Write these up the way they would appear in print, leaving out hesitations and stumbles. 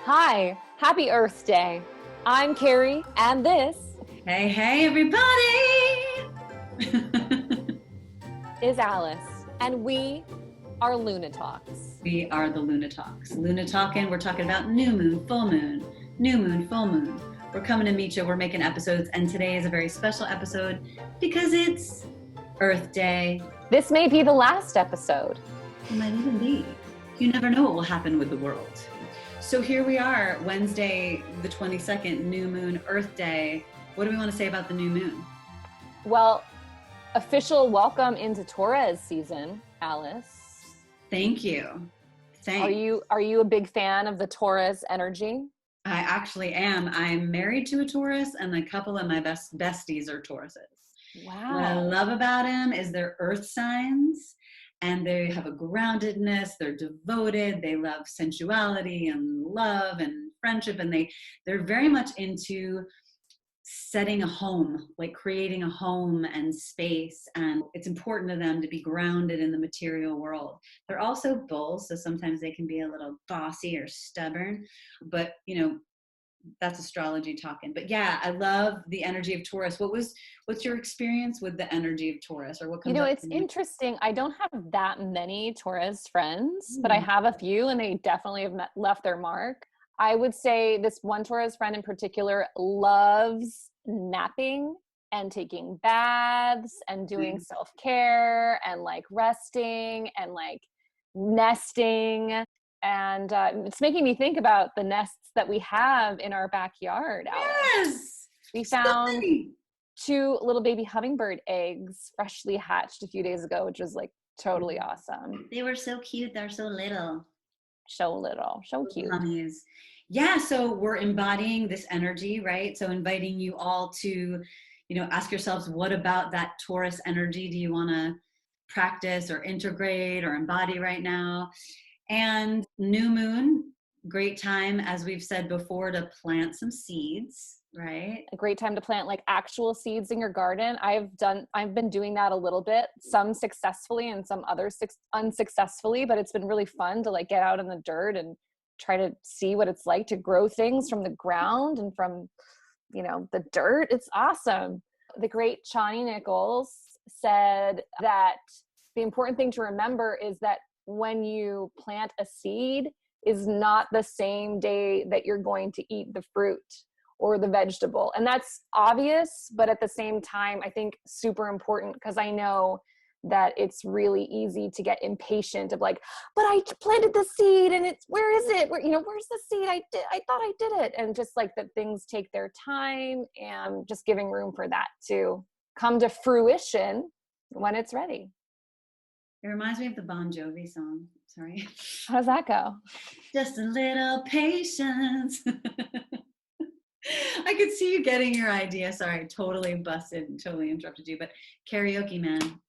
Hi, happy Earth Day. I'm Carrie, and this Hey, everybody! is Alice, and we are Lunatalks. We are the Lunatalks. Lunatalkin', we're talking about new moon, full moon, new moon, full moon. We're coming to meet you. We're making episodes, and today is a very special episode because it's Earth Day. This may be the last episode. It might even be. You never know what will happen with the world. So here we are, Wednesday, the 22nd, new moon, Earth Day. What do we want to say about the new moon? Well, official welcome into Taurus season, Alice. Thank you. Thanks. Are you a big fan of the Taurus energy? I actually am. I'm married to a Taurus, and a couple of my besties are Tauruses. Wow. What I love about them is their earth signs, and they have a groundedness. They're devoted. They love sensuality and love and friendship, and they're very much into setting a home, like creating a home and space, and it's important to them to be grounded in the material world. They're also bulls, so sometimes they can be a little bossy or stubborn, but that's astrology talking. But yeah, I love the energy of Taurus. What's your experience with the energy of Taurus, or what comes up It's to you? interesting. I don't have that many Taurus friends, but I have a few, and they definitely have left their mark. I would say this one Taurus friend in particular loves napping and taking baths and doing self-care and like resting and like nesting. And it's making me think about the nests that we have in our backyard. Yes! We found 2 little baby hummingbird eggs freshly hatched a few days ago, which was like totally awesome. They were so cute. They're so little. So cute. Mummies. Yeah, so we're embodying this energy, right? So inviting you all to, ask yourselves, what about that Taurus energy do you want to practice or integrate or embody right now? And new moon, great time, as we've said before, to plant some seeds, right? A great time to plant like actual seeds in your garden. I've been doing that a little bit, some successfully and some others unsuccessfully, but it's been really fun to like get out in the dirt and try to see what it's like to grow things from the ground and from, the dirt. It's awesome. The great Chani Nichols said that the important thing to remember is that when you plant a seed is not the same day that you're going to eat the fruit or the vegetable. And that's obvious, but at the same time, I think super important, because I know that it's really easy to get impatient of like, but I planted the seed and where is it? Where's the seed? I thought I did it. And just like that things take their time, and just giving room for that to come to fruition when it's ready. It reminds me of the Bon Jovi song. Sorry. How does that go? Just a little patience. I could see you getting your idea. Sorry, totally busted and totally interrupted you, but karaoke, man.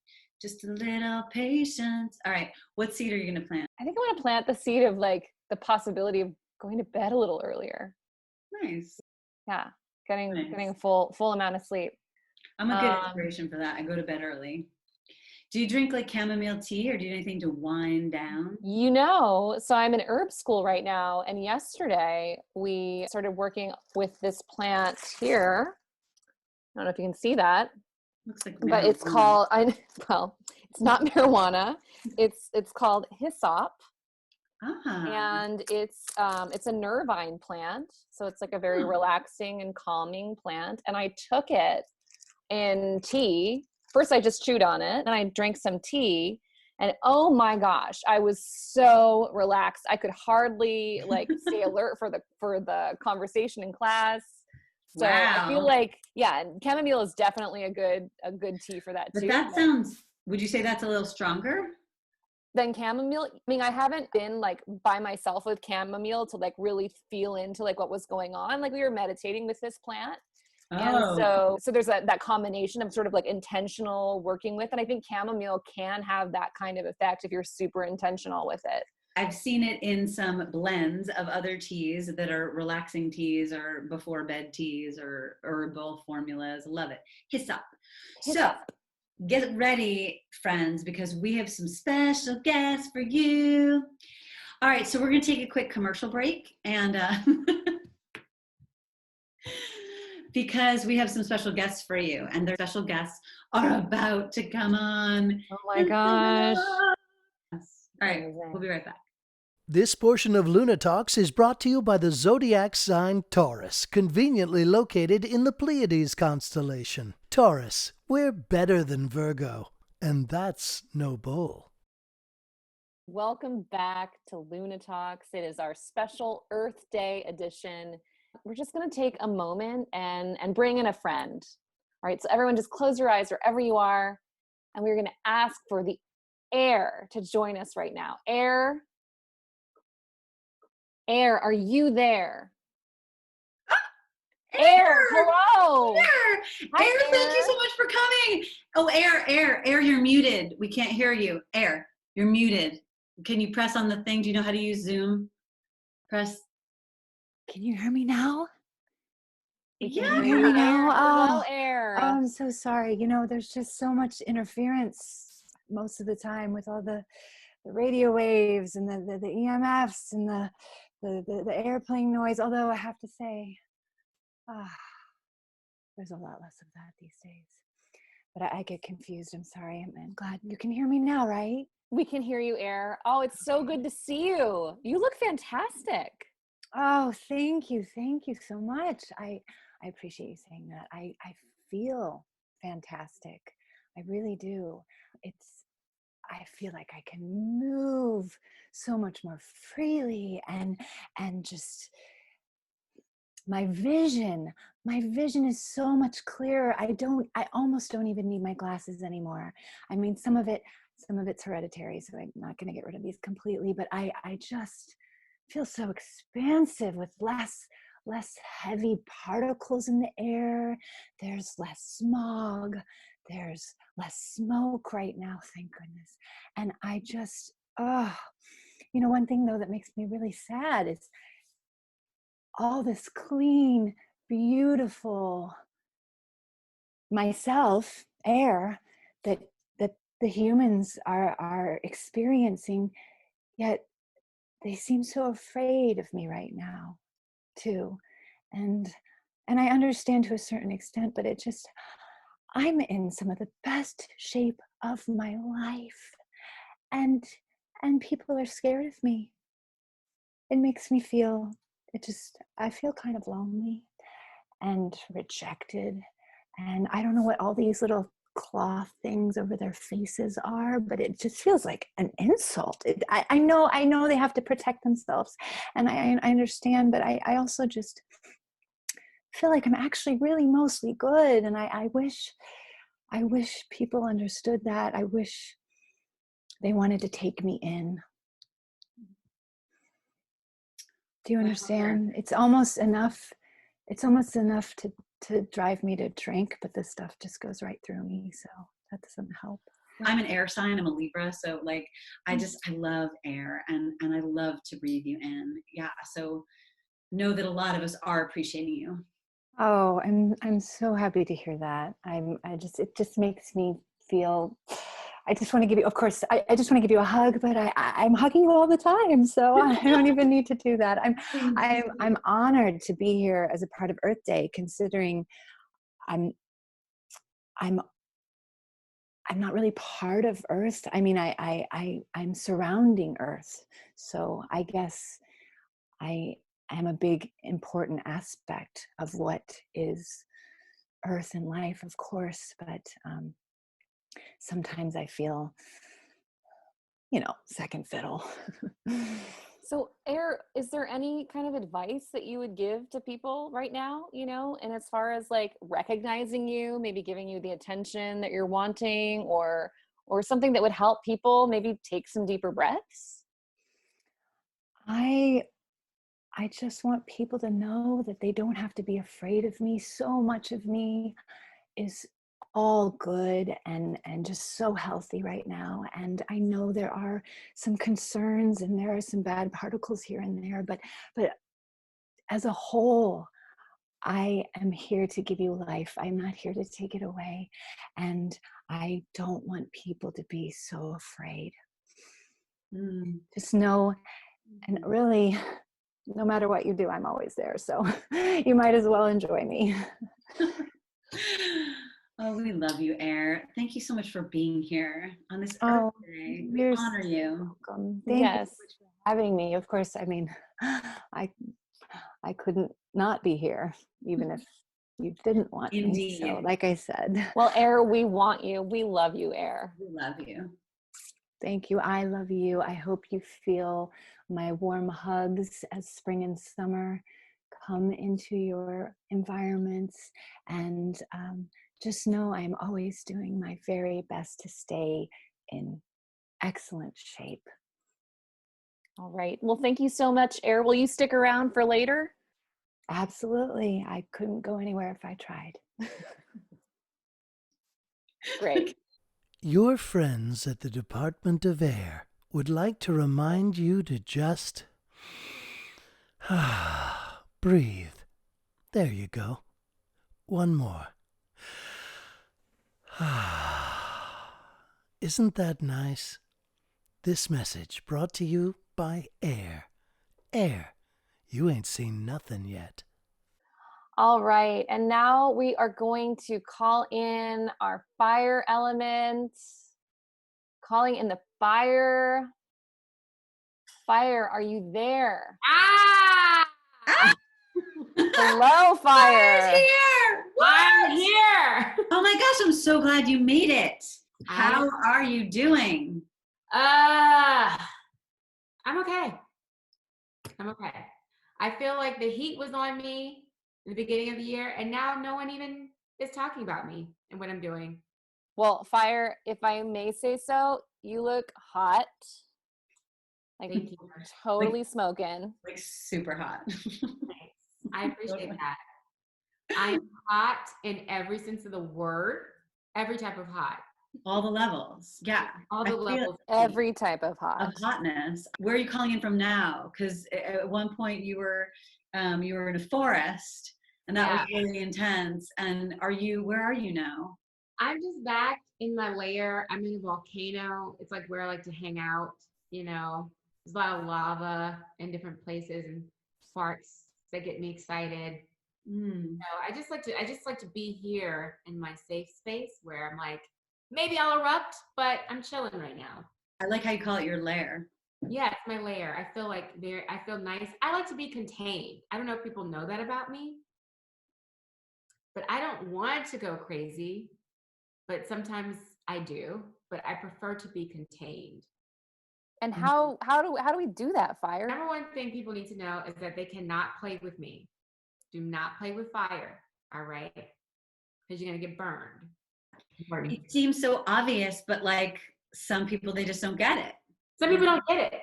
Just a little patience. All right, what seed are you going to plant? I think I'm going to plant the seed of like the possibility of going to bed a little earlier. Nice. Yeah, getting a full amount of sleep. I'm a good inspiration for that. I go to bed early. Do you drink like chamomile tea, or do you do anything to wind down? So I'm in herb school right now, and yesterday we started working with this plant here. I don't know if you can see that. Looks like but it's called, it's not marijuana. It's called hyssop. And it's a nervine plant. So it's like a very relaxing and calming plant. And I took it in tea. First, I just chewed on it, and I drank some tea. And oh my gosh, I was so relaxed. I could hardly like stay alert for the conversation in class. So wow. I feel like, chamomile is definitely a good tea for that too. But that sounds, would you say that's a little stronger than chamomile? I mean, I haven't been like by myself with chamomile to like really feel into like what was going on. Like we were meditating with this plant. And so there's that combination of sort of like intentional working with, and I think chamomile can have that kind of effect if you're super intentional with it. I've seen it in some blends of other teas that are relaxing teas or before bed teas or herbal formulas. Love it. Hyssop. So get ready, friends, because we have some special guests for you. All right, so we're going to take a quick commercial break, and because we have some special guests for you, and their special guests are about to come on. Oh my gosh. All right, Amazing. we'll be right back. This portion of Lunatalks is brought to you by the zodiac sign Taurus, conveniently located in the Pleiades constellation. Taurus, we're better than Virgo, and that's no bull. Welcome back to Lunatalks. It is our special Earth Day edition. We're just going to take a moment and bring in a friend. All right, so everyone just close your eyes wherever you are, and we're going to ask for the air to join us right now. Air, are you there? Air, hello. Air, Hi, Air, thank you Air. so much for coming. Oh, Air, you're muted. We can't hear you. Air, you're muted. Can you press on the thing? Do you know how to use Zoom? Press. Can you hear me now? Yeah. Can you hear me now? Hello, Oh, Air. I'm so sorry. You know, there's just so much interference most of the time with all the radio waves and the EMFs and the airplane noise. Although I have to say, there's a lot less of that these days. But I get confused. I'm sorry. I'm glad you can hear me now, right? We can hear you, Air. Oh, it's so good to see you. You look fantastic. Oh, thank you. Thank you so much. I appreciate you saying that. I feel fantastic. I really do. I feel like I can move so much more freely and just my vision is so much clearer. I almost don't even need my glasses anymore. I mean, some of it's hereditary, so I'm not going to get rid of these completely, but I just feel so expansive with less heavy particles in the air. There's less smog. There's less smoke right now, thank goodness. And I just, one thing though that makes me really sad is all this clean, beautiful myself air that the humans are experiencing, yet they seem so afraid of me right now too. And I understand to a certain extent, but I'm in some of the best shape of my life, and people are scared of me. It makes me feel, I feel kind of lonely and rejected. And I don't know what all these little cloth things over their faces are, but it just feels like an insult. I know they have to protect themselves, and I understand, but I also just feel like I'm actually really mostly good, and I wish people understood that. I wish they wanted to take me in. Do you understand? It's almost enough to drive me to drink, but this stuff just goes right through me, so that doesn't help. I'm an air sign. I'm a Libra, so like I love air, and I love to breathe you in. Yeah, so know that a lot of us are appreciating you. Oh, I'm so happy to hear that. It just makes me feel. I just want to give you, of course, I just want to give you a hug, but I'm hugging you all the time, so I don't even need to do that. I'm honored to be here as a part of Earth Day, considering I'm not really part of Earth. I mean, I'm surrounding Earth, so I guess I am a big important aspect of what is Earth and life, of course, but sometimes I feel, second fiddle. So, Air, is there any kind of advice that you would give to people right now, and as far as like recognizing you, maybe giving you the attention that you're wanting, or something that would help people maybe take some deeper breaths? I just want people to know that they don't have to be afraid of me. So much of me is all good and just so healthy right now. And I know there are some concerns and there are some bad particles here and there, but as a whole, I am here to give you life. I'm not here to take it away. And I don't want people to be so afraid. Mm. Just know, and really, no matter what you do, I'm always there. So you might as well enjoy me. Oh, we love you, Air. Thank you so much for being here on this Earth Oh, Day. We you're honor you. welcome. Thank you so Yes. much for having me. Of course, I mean, I I couldn't not be here, even if you didn't want me. So, Indeed. like I said, Well, Air, we want you. We love you, Air. We love you. thank you. I love you. I hope you feel my warm hugs as spring and summer come into your environments. And just know I'm always doing my very best to stay in excellent shape. All right. Well, thank you so much, Air. Will you stick around for later? Absolutely. I couldn't go anywhere if I tried. Great. Your friends at the Department of Air would like to remind you to just breathe. There you go. One more. Isn't that nice? This message brought to you by Air. Air, you ain't seen nothing yet. All right. And now we are going to call in our fire element. Calling in the fire. Fire, are you there? Ah! Hello, fire. Here. I'm here. Oh my gosh, I'm so glad you made it. How I- are you doing? I'm okay. I'm okay. I feel like the heat was on me in the beginning of the year, and now no one even is talking about me and what I'm doing. Well, fire, if I may say so, you look hot. Like Thank you. totally smoking. Like super hot. Thanks. I appreciate that. I'm hot in every sense of the word, every type of hot, All the levels. Yeah. all I the feel levels. Every type of hot. of hotness. Where are you calling in from now? Because at one point you were in a forest and that was Yeah. really intense. And where are you now? I'm just back in my lair. I'm in a volcano. It's like where I like to hang out, you know. There's a lot of lava in different places and sparks that get me excited. Mm. So I just like to be here in my safe space where I'm like, maybe I'll erupt, but I'm chilling right now. I like how you call it your lair. Yeah, it's my lair. I feel nice. I like to be contained. I don't know if people know that about me, but I don't want to go crazy, but sometimes I do, but I prefer to be contained. And how do we do that, fire? Number one thing people need to know is that they cannot play with me. Do not play with fire, all right? Because you're gonna get burned. It seems so obvious, but like some people, they just don't get it. Some people don't get it.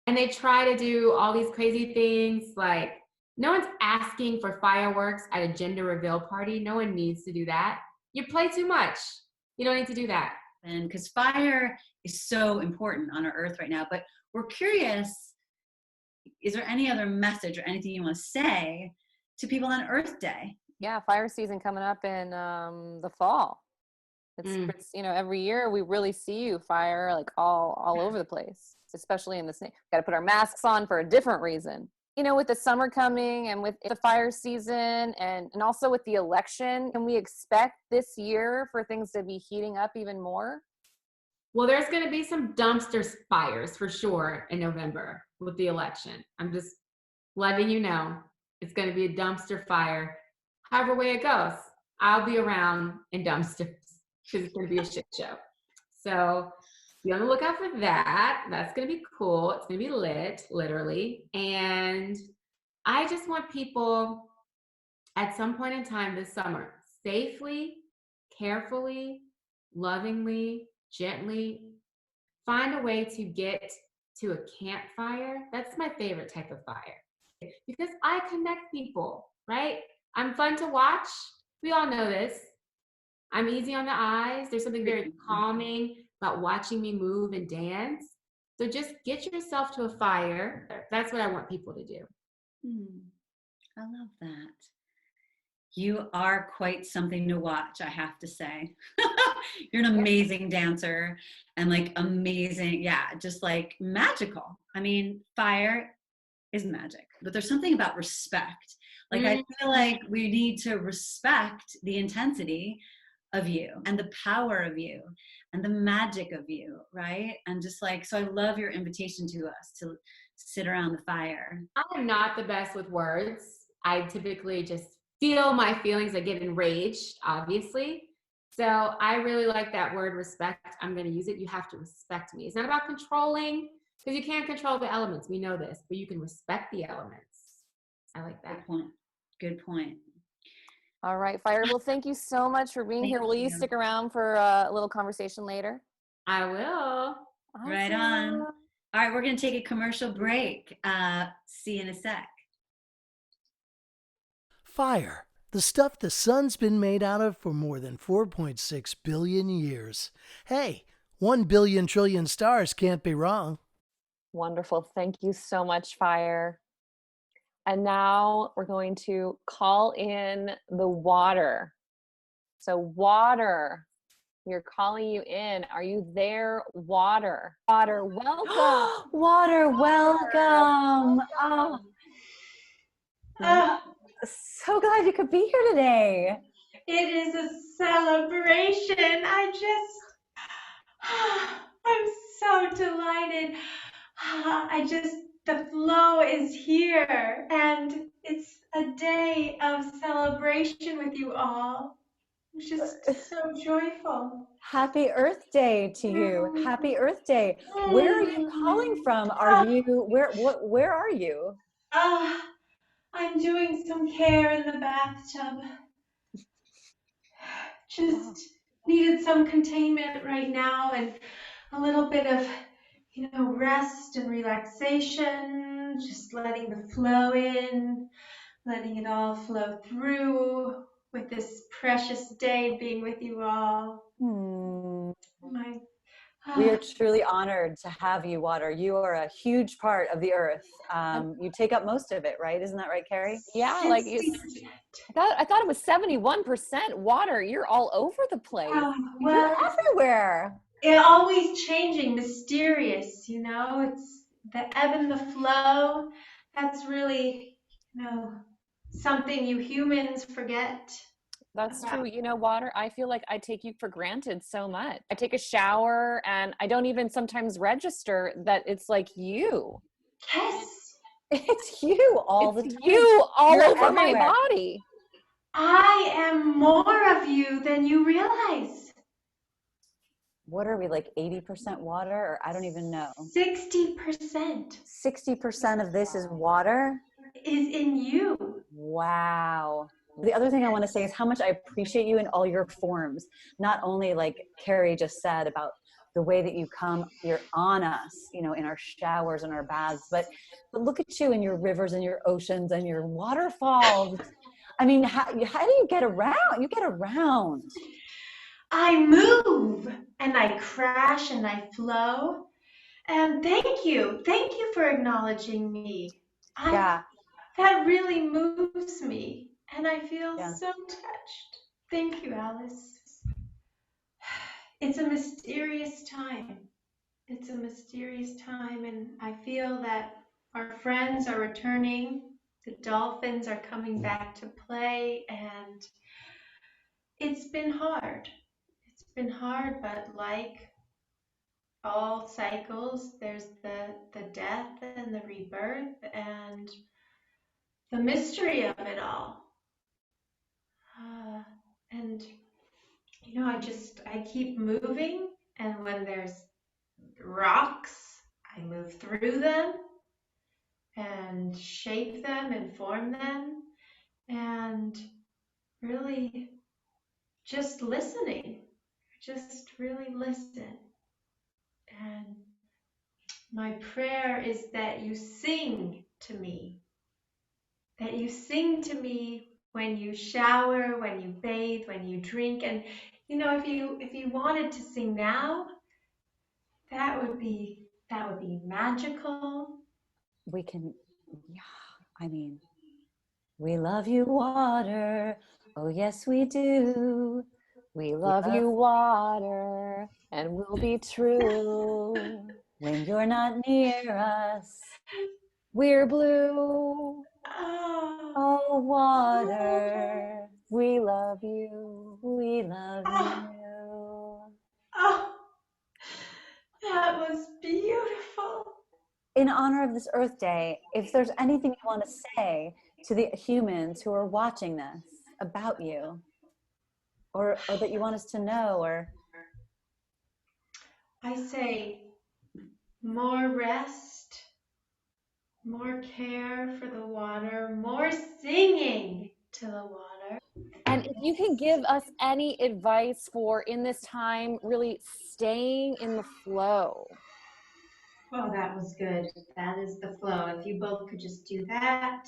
And they try to do all these crazy things. Like, no one's asking for fireworks at a gender reveal party. No one needs to do that. You play too much. You don't need to do that. And because fire is so important on our earth right now. But we're curious, is there any other message or anything you want to say to people on Earth Day? Yeah, fire season coming up in the fall. It's every year we really see you fire like all over the place, especially in the snake. Got to put our masks on for a different reason. With the summer coming and with the fire season and also with the election, can we expect this year for things to be heating up even more? Well, there's going to be some dumpster fires for sure in November with the election. I'm just letting you know it's going to be a dumpster fire. However way it goes, I'll be around in dumpsters because it's going to be a shit show. So be on the lookout for that. That's going to be cool. It's going to be lit, literally. And I just want people at some point in time this summer, safely, carefully, lovingly, gently, find a way to get to a campfire. That's my favorite type of fire because I connect people, right? I'm fun to watch. We all know this. I'm easy on the eyes. There's something very calming about watching me move and dance. So just get yourself to a fire. That's what I want people to do. I love that. You are quite something to watch, I have to say. You're an Yeah. amazing dancer and like amazing, yeah, just like magical. I mean, fire is magic, but there's something about respect. Like, I feel like we need to respect the intensity of you and the power of you and the magic of you, right? And just like, so I love your invitation to us to sit around the fire. I'm not the best with words. I typically just feel my feelings. I get enraged, obviously. So I really like that word respect. I'm going to use it. You have to respect me. It's not about controlling, because you can't control the elements. We know this, but you can respect the elements. I like that. Good point. Good point. All right, Fire. Well, thank you so much for being here. Will you stick around for a little conversation later? I will. Right on. All right, we're going to take a commercial break. See you in a sec. Fire, the stuff the sun's been made out of for more than 4.6 billion years. Hey, 1 billion trillion stars can't be wrong. Wonderful. Thank you so much, Fire. And now we're going to call in the water. So water, we're calling you in. Are you there, water? Water, welcome. Water, welcome. Oh, Oh, so glad you could be here today. it is a celebration. I'm so delighted. The flow is here, and it's a day of celebration with you all. I'm just so joyful. Happy Earth Day to you. Happy Earth Day. Where are you calling from? Are you where are you? Ah, I'm doing some care in the bathtub. Just needed some containment right now and a little bit of, rest and relaxation, just letting the flow in, letting it all flow through with this precious day being with you all. Hmm. My, We are truly honored to have you, Water. You are a huge part of the earth. You take up most of it, right? Isn't that right, Carrie? Yeah, like I thought it was 71% water. You're all over the place. You're everywhere. always changing, mysterious, it's the ebb and the flow. That's really, something you humans forget. That's true. Water, I feel like I take you for granted so much. I take a shower and I don't even sometimes register that it's like you. Yes, It's you all the time. You all You're over everywhere. my body. I am more of you than you realize. What are we, like 80% water? Or I don't even know. 60% 60% of this is water? is in you. Wow. The other thing I want to say is how much I appreciate you in all your forms. Not only like Carrie just said about the way that you're on us, in our showers and our baths, but look at you in your rivers and your oceans and your waterfalls. I mean, how do you get around? You get around. I move and I crash and I flow. And thank you. Thank you for acknowledging me. Yeah. That really moves me. And I feel Yeah. so touched. Thank you, Alice. It's a mysterious time. It's a mysterious time, and I feel that our friends are returning. The dolphins are coming back to play, and it's been hard. It's been hard, but like all cycles, there's the death and the rebirth and the mystery of it all. And I keep moving, and when there's rocks, I move through them and shape them and form them, and really just listening, just really listen. And my prayer is that you sing to me, when you shower, when you bathe, when you drink. And if you wanted to sing now, that would be magical. We can, yeah, I mean, we love you, water. Oh, yes, we do. We love you, water, and we'll be true. When you're not near us. We're blue. Oh, Oh, water. We love you. We love oh, you. oh, that was beautiful. In honor of this Earth Day, if there's anything you want to say to the humans who are watching this about you, or that you want us to know, or I say more rest, more care for the water, more singing to the water. And if you can give us any advice for in this time, really staying in the flow. Oh, that was good. That is the flow. If you both could just do that.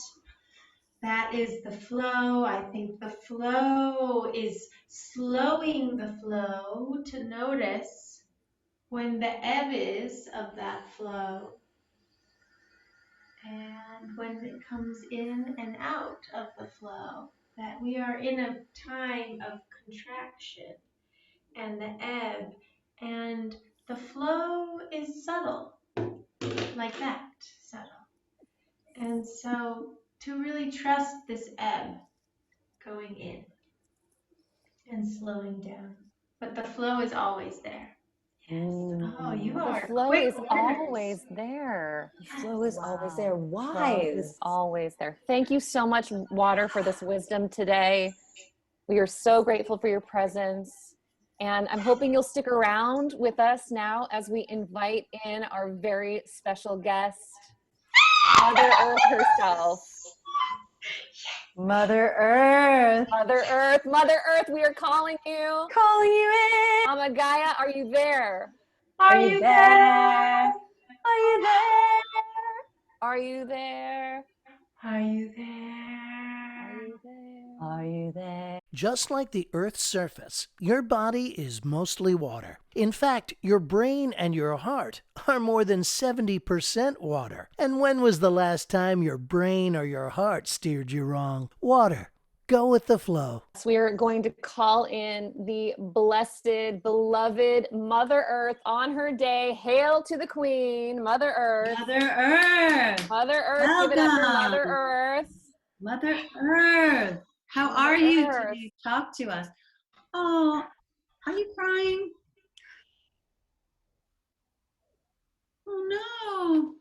That is the flow. I think the flow is slowing the flow to notice when the ebb is of that flow and when it comes in and out of the flow. That we are in a time of contraction and the ebb, and the flow is subtle, like that, subtle. And so to really trust this ebb going in and slowing down. But the flow is always there. Yes. Oh, you The are flow quick is learners. always there. the Yes. flow is always there. Flow is Wise. always there. Thank you so much, Water, for this wisdom today. We are so grateful for your presence. And I'm hoping you'll stick around with us now as we invite in our very special guest, Mother Earth herself. Mother Earth. Mother Earth, Mother Earth, we are calling you. Calling you in. Mama Gaia, are you there? Are you there? Are you there? Are you there? Are you there? Are you there? Are you there? Just like the Earth's surface, your body is mostly water. In fact, your brain and your heart are more than 70% water. And when was the last time your brain or your heart steered you wrong? Water. Go with the flow. So we are going to call in the blessed, beloved Mother Earth on her day. Hail to the Queen, Mother Earth. Mother Earth. Mother Earth, give it up for Mother Welcome. Earth. Mother Earth. How Mother are you Earth. today? Talk to us. Oh, are you crying? Oh no.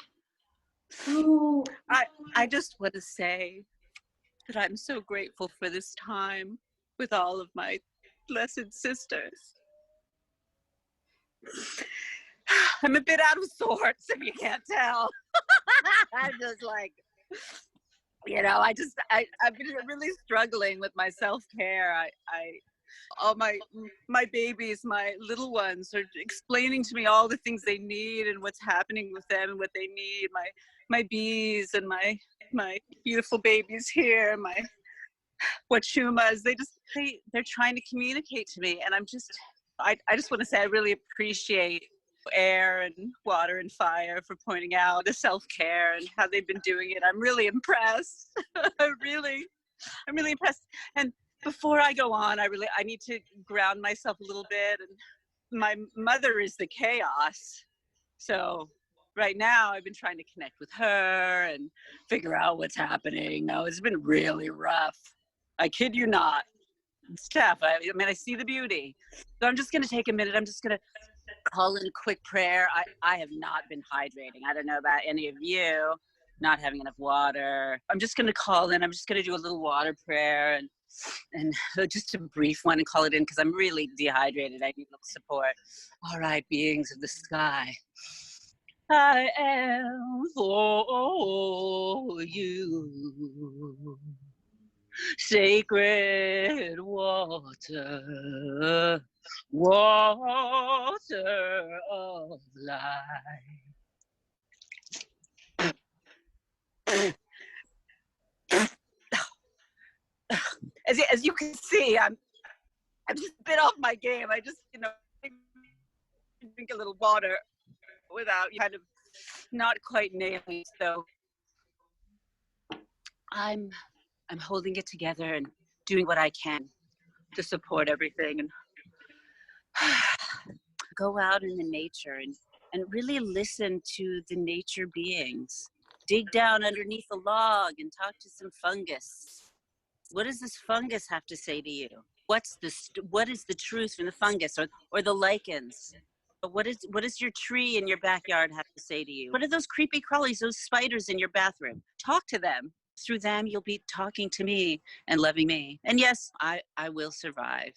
Oh, I just want to say that I'm so grateful for this time with all of my blessed sisters. I'm a bit out of sorts, if you can't tell. I'm just like, I've been really struggling with my self-care. All my babies, my little ones, are explaining to me all the things they need and what's happening with them and what they need. My bees and my beautiful babies here, my wachumas, they're trying to communicate to me, and I just want to say I really appreciate air and water and fire for pointing out the self-care and how they've been doing it. I'm really impressed. I'm really impressed. And before I go on, I need to ground myself a little bit. And my mother is the chaos. So right now I've been trying to connect with her and figure out what's happening. No, it's been really rough. I kid you not. It's tough. I mean, I see the beauty. So I'm just going to take a minute. I'm just going to call in a quick prayer. I have not been hydrating. I don't know about any of you not having enough water. I'm just going to call in. I'm just going to do a little water prayer and just a brief one and call it in because I'm really dehydrated. I need a little support. All right, beings of the sky. I am for you. Sacred water, water of life. As you can see, I'm just a bit off my game. I just drink a little water without kind of not quite nailing. So I'm holding it together and doing what I can to support everything, and go out in the nature and really listen to the nature beings. Dig down underneath a log and talk to some fungus. What does this fungus have to say to you? What is the truth from the fungus or the lichens? What does your tree in your backyard have to say to you? What are those creepy crawlies, those spiders in your bathroom? Talk to them. Through them, you'll be talking to me and loving me. And yes, I will survive.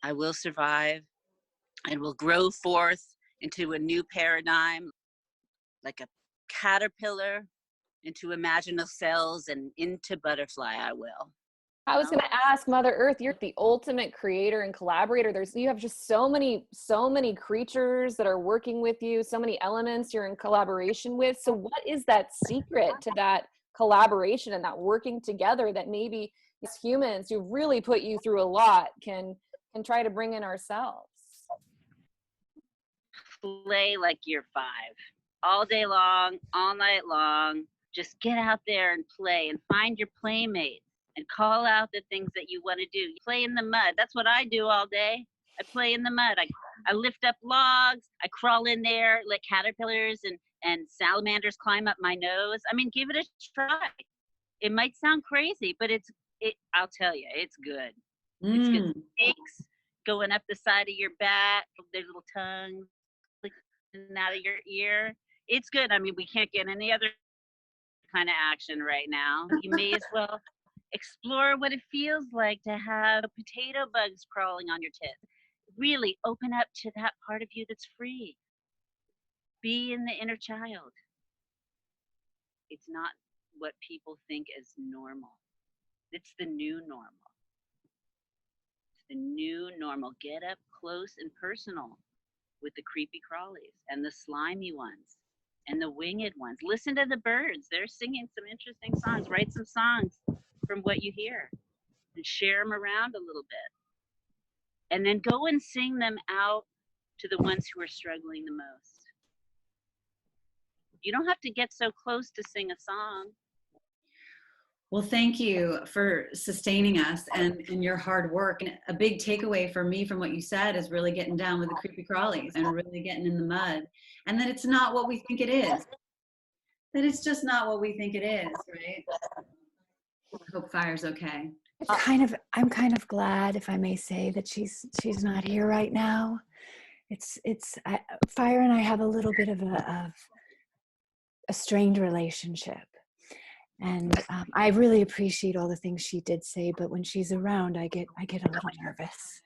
I will survive and will grow forth into a new paradigm, like a caterpillar into imaginal cells and into butterfly. I will. I was going to ask, Mother Earth, you're the ultimate creator and collaborator. You have just so many creatures that are working with you, so many elements you're in collaboration with. So what is that secret to that collaboration and that working together that maybe as humans who really put you through a lot can try to bring in ourselves? Play like you're 5 all day long, all night long. Just get out there and play and find your playmate and call out the things that you want to do. Play in the mud. That's what I do all day. I play in the mud. I lift up logs. I crawl in there, let caterpillars and salamanders climb up my nose. I mean, give it a try. It might sound crazy, but I'll tell you, it's good. It's good. Snakes going up the side of your back, their little tongues out of your ear. It's good. I mean, we can't get any other kind of action right now. You may as well explore what it feels like to have potato bugs crawling on your tits. Really open up to that part of you that's free. Be in the inner child. It's not what people think is normal. It's the new normal. It's the new normal. Get up close and personal with the creepy crawlies and the slimy ones and the winged ones. Listen to the birds. They're singing some interesting songs. Write some songs from what you hear and share them around a little bit. And then go and sing them out to the ones who are struggling the most. You don't have to get so close to sing a song. Well, thank you for sustaining us and your hard work. And a big takeaway for me from what you said is really getting down with the creepy crawlies and really getting in the mud. And that it's not what we think it is. That it's just not what we think it is, right? I hope Fire's okay. I'm kind of glad, if I may say, that she's not here right now. Fire and I have a little bit of a strained relationship. And I really appreciate all the things she did say, but when she's around, I get a little nervous.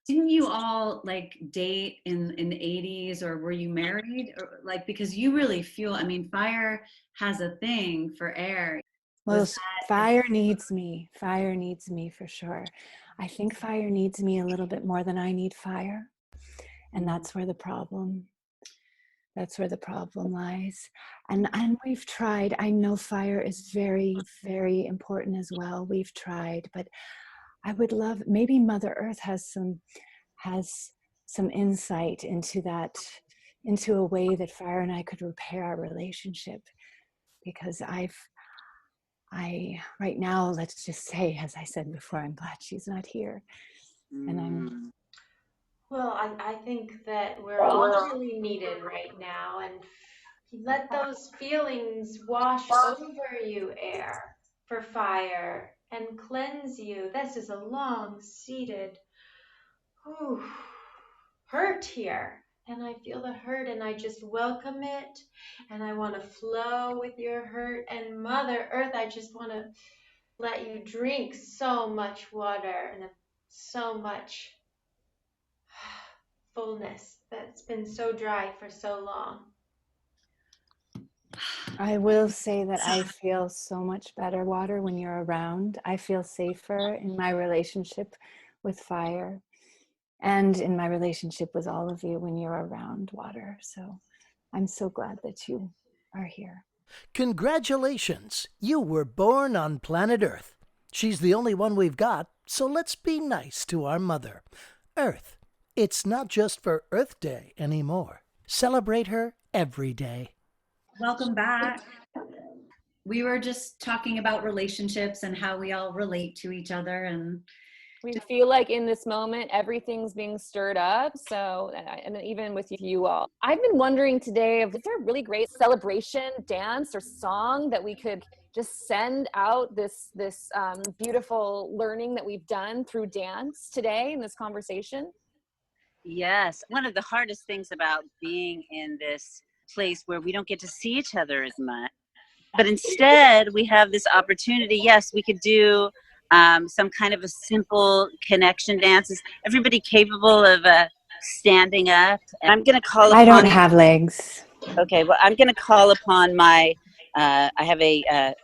Didn't you all like date in the 80s, or were you married? Or, like, because you really feel, I mean, Fire has a thing for air. Well, Fire needs me. Fire needs me for sure. I think Fire needs me a little bit more than I need Fire. And that's where the problem lies. And we've tried. I know Fire is very, very important as well. We've tried, but I would love, maybe Mother Earth has some insight into that, into a way that Fire and I could repair our relationship. Because right now, let's just say, as I said before, I'm glad she's not here. And Well, I think that we're all really needed right now, and let those feelings wash over you, air, for Fire, and cleanse you. This is a long-seated hurt here, and I feel the hurt, and I just welcome it, and I want to flow with your hurt. And Mother Earth, I just want to let you drink so much water and so much fullness that's been so dry for so long. I will say that I feel so much better, Water, when you're around. I feel safer in my relationship with Fire and in my relationship with all of you when you're around, Water. So I'm so glad that you are here. Congratulations! You were born on planet Earth. She's the only one we've got, so let's be nice to our mother. Earth. It's not just for Earth Day anymore. Celebrate her every day. Welcome back. we were just talking about relationships and how we all relate to each other. And we feel like in this moment, everything's being stirred up. So, and even with you all, I've been wondering today, is there a really great celebration dance or song that we could just send out this beautiful learning that we've done through dance today in this conversation? Yes. One of the hardest things about being in this place where we don't get to see each other as much, but instead we have this opportunity. Yes, we could do some kind of a simple connection dance. Is everybody capable of standing up? And I'm going to call upon. I don't have legs. Okay, well, I'm going to call upon my. I have a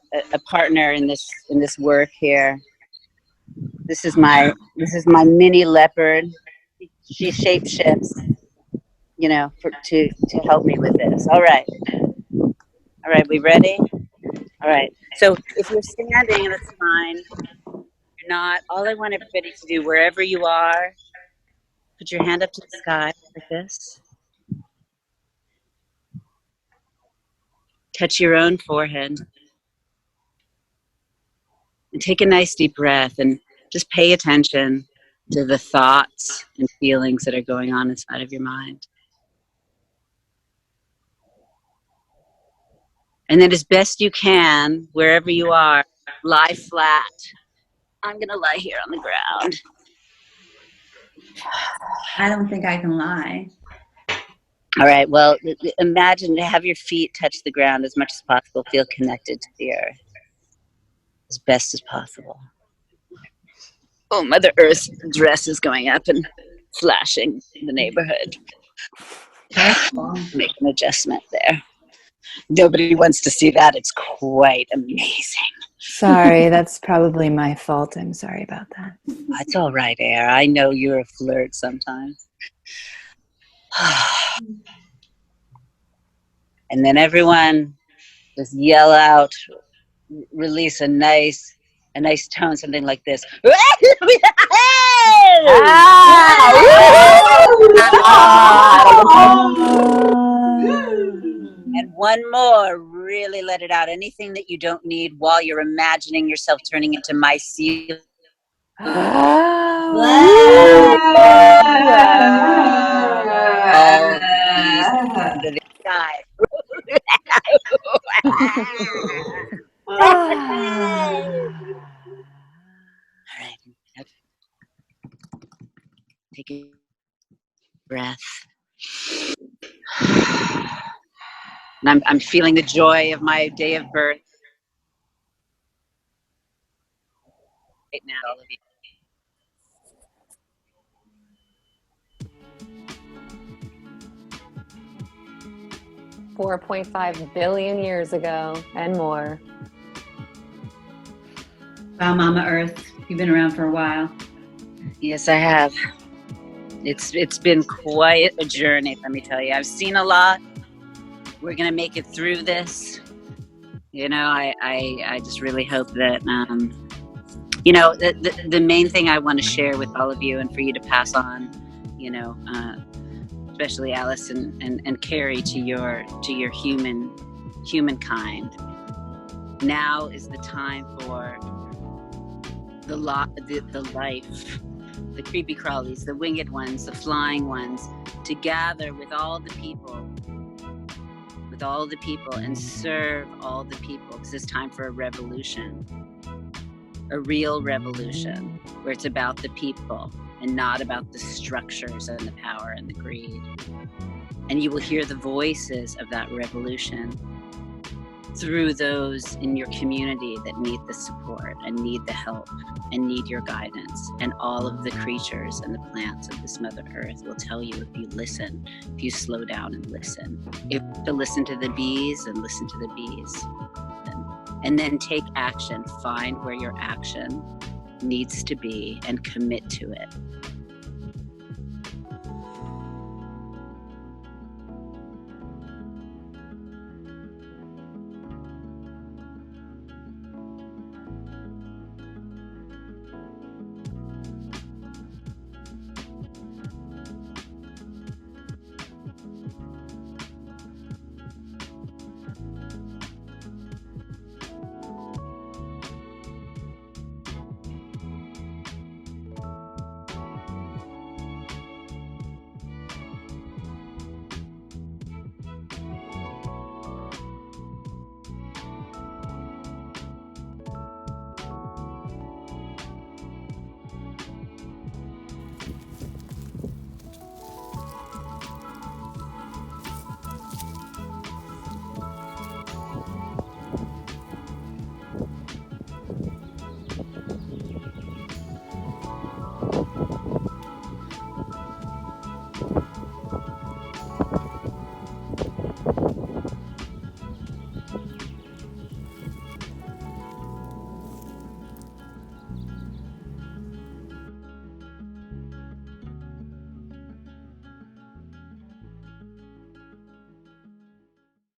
partner in this work here. This is my mini leopard. She shapeshifts, to help me with this. All right, we ready? All right. So if you're standing, that's fine. If you're not, all I want everybody to do, wherever you are, put your hand up to the sky like this. Touch your own forehead. And take a nice deep breath and just pay attention to the thoughts and feelings that are going on inside of your mind. And then as best you can, wherever you are, lie flat. I'm going to lie here on the ground. I don't think I can lie. All right, well, imagine to have your feet touch the ground as much as possible. Feel connected to the earth as best as possible. Oh, Mother Earth's dress is going up and flashing in the neighborhood. Make an adjustment there. Nobody wants to see that. It's quite amazing. Sorry, that's probably my fault. I'm sorry about that. That's all right, Air. I know you're a flirt sometimes. And then everyone just yell out, release a nice tone, something like this. And one more, really let it out. Anything that you don't need while you're imagining yourself turning into mycelium. All these into the sky. All right. Take a breath. And I'm feeling the joy of my day of birth right now, all of you. 4.5 billion years ago and more. Wow, Mama Earth, you've been around for a while. Yes, I have. It's been quite a journey, let me tell you. I've seen a lot. We're gonna make it through this. I just really hope that the main thing I want to share with all of you and for you to pass on, especially Alice and Carrie, to your humankind. Now is the time for the life, the creepy crawlies, the winged ones, the flying ones, to gather with all the people and serve all the people, because it's time for a revolution, a real revolution, where it's about the people and not about the structures and the power and the greed. And you will hear the voices of that revolution through those in your community that need the support and need the help and need your guidance. And all of the creatures and the plants of this Mother Earth will tell you, if you listen, if you slow down and listen, if to listen to the bees and listen to the bees, and then take action. Find where your action needs to be and commit to it.